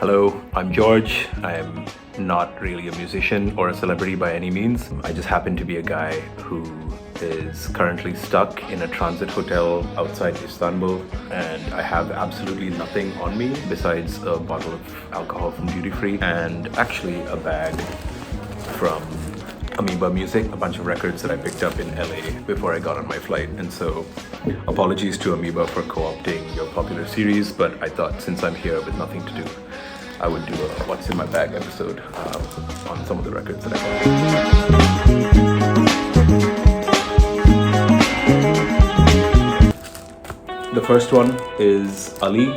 Hello, I'm George. I'm not really a musician or a celebrity by any means. I just happen to be a guy who is currently stuck in a transit hotel outside Istanbul, and I have absolutely nothing on me besides a bottle of alcohol from duty free and actually a bag from Amoeba Music, a bunch of records that I picked up in LA before I got on my flight. And so apologies to Amoeba for co-opting your popular series, but I thought since I'm here with nothing to do, I would do a What's in My Bag episode on some of the records that I got. The first one is Ali.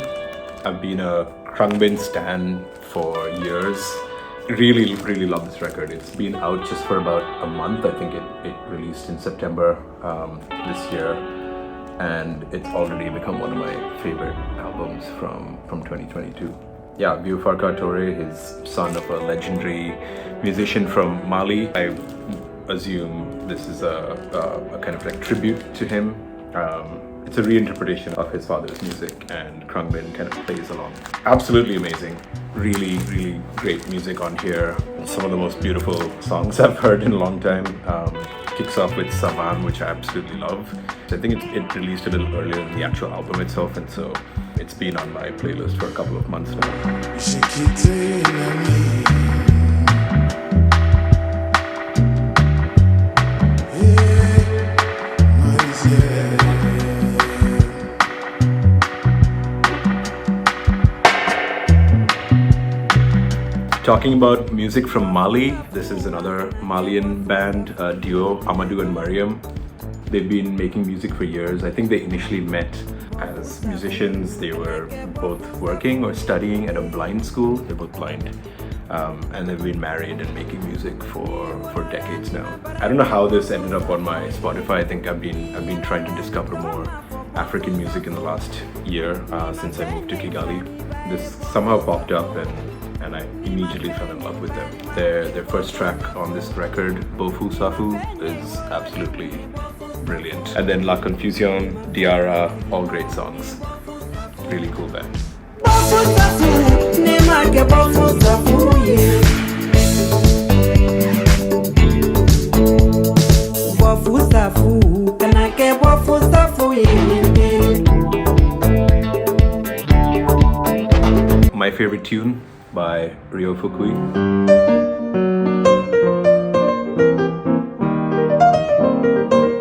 I've been a Khruangbin stan for years. Really love this record. It's been out just for about a month. I think it released in September this year, and it's already become one of my favorite albums from 2022. Yeah, Vieux Farka Touré, his son of a legendary musician from Mali. I assume this is a kind of like tribute to him. It's a reinterpretation of his father's music, and Khruangbin kind of plays along. Absolutely amazing. Really great music on here. Some of the most beautiful songs I've heard in a long time. Kicks off with Savan, which I absolutely love. I think it released a little earlier than the actual album itself, and so it's been on my playlist for a couple of months now. Talking about music from Mali, this is another Malian band, duo, Amadou and Mariam. They've been making music for years. I think they initially met as musicians. They were both working or studying at a blind school. They're both blind. And they've been married and making music for decades now. I don't know how this ended up on my Spotify. I think I've been trying to discover more African music in the last year since I moved to Kigali. This somehow popped up and I immediately fell in love with them. Their first track on this record, Bofu Safu, is absolutely brilliant. And then La Confusion, Diara, all great songs. Really cool band. My favorite tune by Vieux Fukui.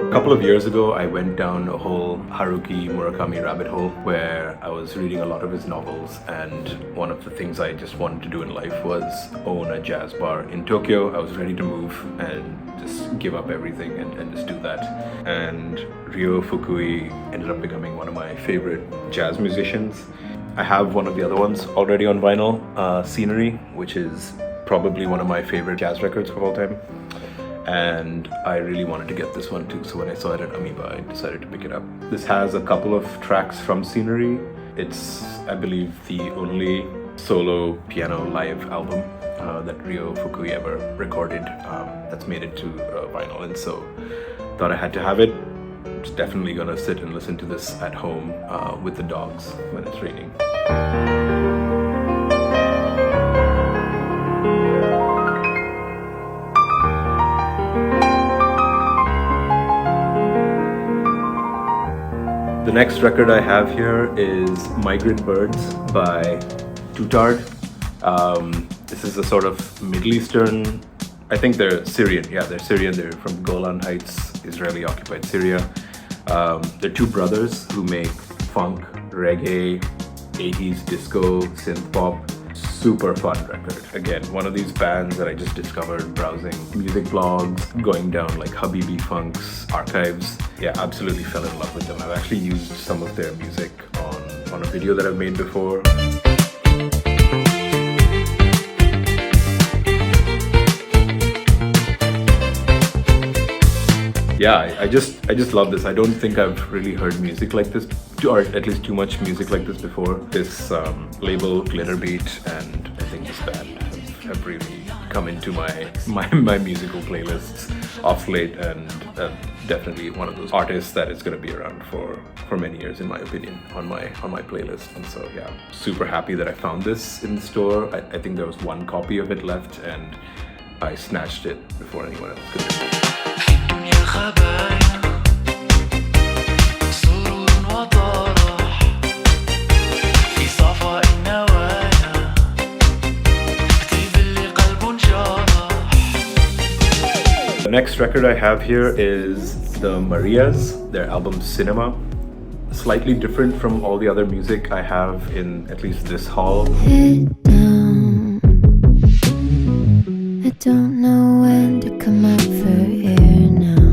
A couple of years ago, I went down a whole Haruki Murakami rabbit hole where I was reading a lot of his novels, and one of the things I just wanted to do in life was own a jazz bar in Tokyo. I was ready to move and just give up everything and just do that. And Vieux Fukui ended up becoming one of my favorite jazz musicians. I have one of the other ones already on vinyl, Scenery, which is probably one of my favorite jazz records of all time. And I really wanted to get this one too, so when I saw it at Amoeba, I decided to pick it up. This has a couple of tracks from Scenery. It's, I believe, the only solo piano live album that Vieux Fukui ever recorded that's made it to vinyl, and so thought I had to have it. It's definitely gonna sit and listen to this at home with the dogs when it's raining. The next record I have here is Migrant Birds by TootArd. This is a sort of Middle Eastern, I think they're Syrian. Yeah, they're Syrian. They're from Golan Heights, Israeli-occupied Syria. They're two brothers who make funk, reggae, 80s disco, synth pop. Super fun record. Again, one of these bands that I just discovered browsing music blogs, going down like Habibi Funk's archives. Yeah, absolutely fell in love with them. I've actually used some of their music on a video that I've made before. Yeah, I just love this. I don't think I've really heard music like this, or at least too much music like this before. This label, Glitterbeat, and I think this band have really come into my musical playlists off late, and definitely one of those artists that is going to be around for many years, in my opinion, on my playlist. And so yeah, super happy that I found this in the store. I think there was one copy of it left, and I snatched it before anyone else could. The next record I have here is the Marías, their album Cinema. Slightly different from all the other music I have in at least this haul. I don't know when to come out for air now.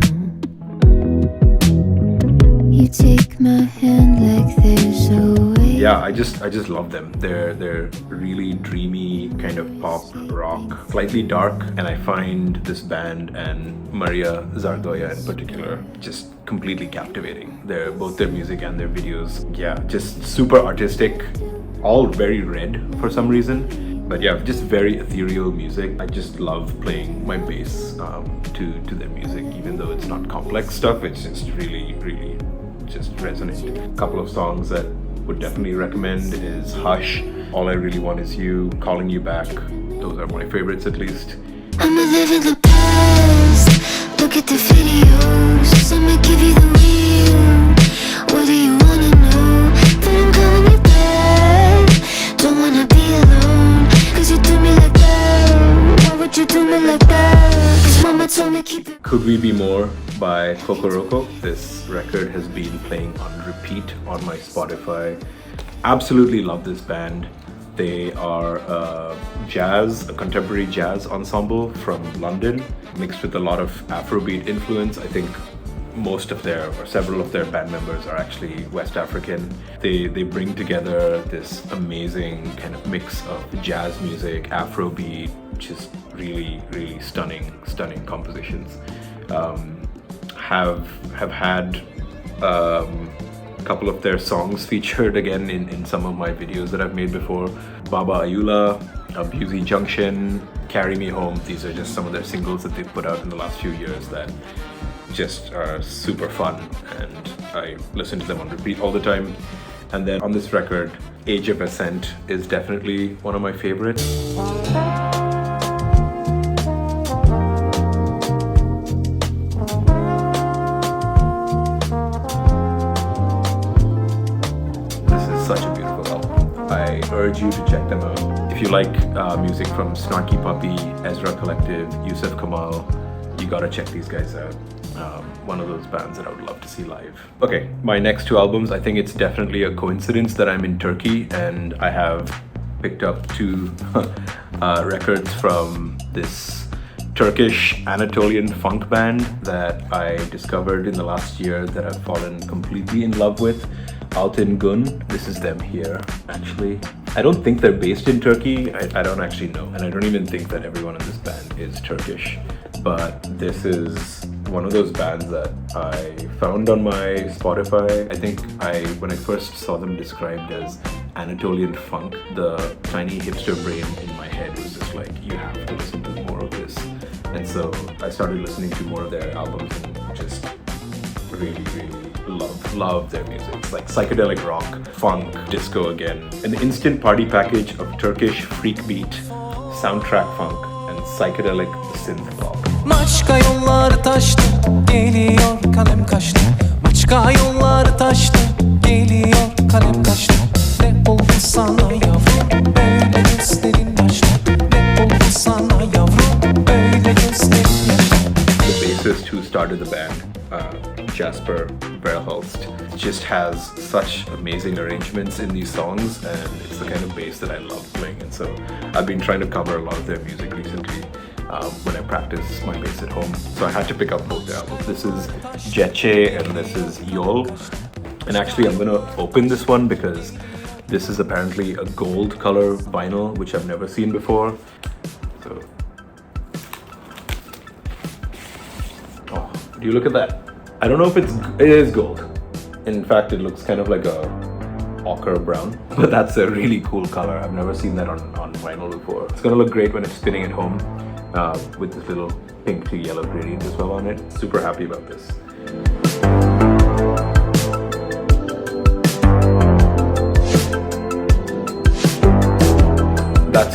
You take my hand like there's a way. Yeah, I just love them. They're really dreamy, kind of pop rock, slightly dark, and I find this band and Maria Zardoya in particular just completely captivating. Both their music and their videos, yeah, just super artistic, all very red for some reason. But yeah, just very ethereal music. I just love playing my bass to their music, even though it's not complex stuff. It's just really just resonate. A couple of songs that would definitely recommend is Hush, All I Really Want Is You, Calling You Back. Those are my favorites at least. I'ma live in the past. Look at the videos. I'ma give you the real. What do you wanna know? But I'm calling you back. Don't wanna be alone. Cause you do me like that. Why would you do me like that? Cause mama told me keep it. Could We Be More by Kokoroko. This record has been playing on repeat on my Spotify. Absolutely love this band. They are a contemporary jazz ensemble from London, mixed with a lot of Afrobeat influence. I think several of their band members are actually West African. They bring together this amazing kind of mix of jazz music, Afrobeat, just really stunning compositions. Have had a couple of their songs featured again in some of my videos that I've made before. Baba Ayula, Abusey Junction, Carry Me Home. These are just some of their singles that they've put out in the last few years that just are super fun, and I listen to them on repeat all the time. And then on this record, Age of Ascent is definitely one of my favorites. Urge you to check them out. If you like music from Snarky Puppy, Ezra Collective, Yusuf Kamal, you gotta check these guys out. One of those bands that I would love to see live. Okay, my next two albums, I think it's definitely a coincidence that I'm in Turkey and I have picked up two records from this Turkish Anatolian funk band that I discovered in the last year that I've fallen completely in love with. Altın Gün. This is them here, actually. I don't think they're based in Turkey. I don't actually know. And I don't even think that everyone in this band is Turkish. But this is one of those bands that I found on my Spotify. I think when I first saw them described as Anatolian funk, the tiny hipster brain in my head was just like, you have to listen to more of this. And so I started listening to more of their albums and just really love their music. It's like psychedelic rock, funk, disco again. An instant party package of Turkish freak beat, soundtrack funk, and psychedelic synth pop. Başka yolları taştı, geliyor kalem kaştı. Başka yolları taştı, geliyor kalem kaştı. Ne oldu sana yavrum, böyle gözlerin yaşlı. Ne oldu sana yavrum, böyle gözlerin yaşlı. The bassist who started the band, Jasper Verhulst, just has such amazing arrangements in these songs, and it's the kind of bass that I love playing. And so I've been trying to cover a lot of their music recently when I practice my bass at home. So I had to pick up both the albums. This is Gece and this is Yol. And actually I'm gonna open this one because this is apparently a gold color vinyl, which I've never seen before. So, oh, do you look at that? I don't know if it is gold. In fact, it looks kind of like a ochre brown, but that's a really cool color. I've never seen that on vinyl before. It's gonna look great when it's spinning at home with this little pink to yellow gradient as well on it. Super happy about this.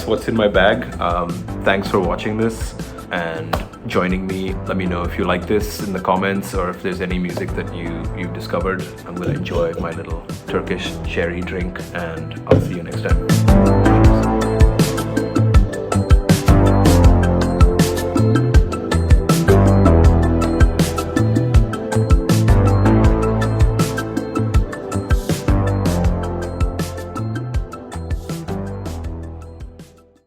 what's in my bag. Thanks for watching this and joining me. Let me know if you like this in the comments or if there's any music that you've discovered. I'm gonna enjoy my little Turkish cherry drink and I'll see you next time.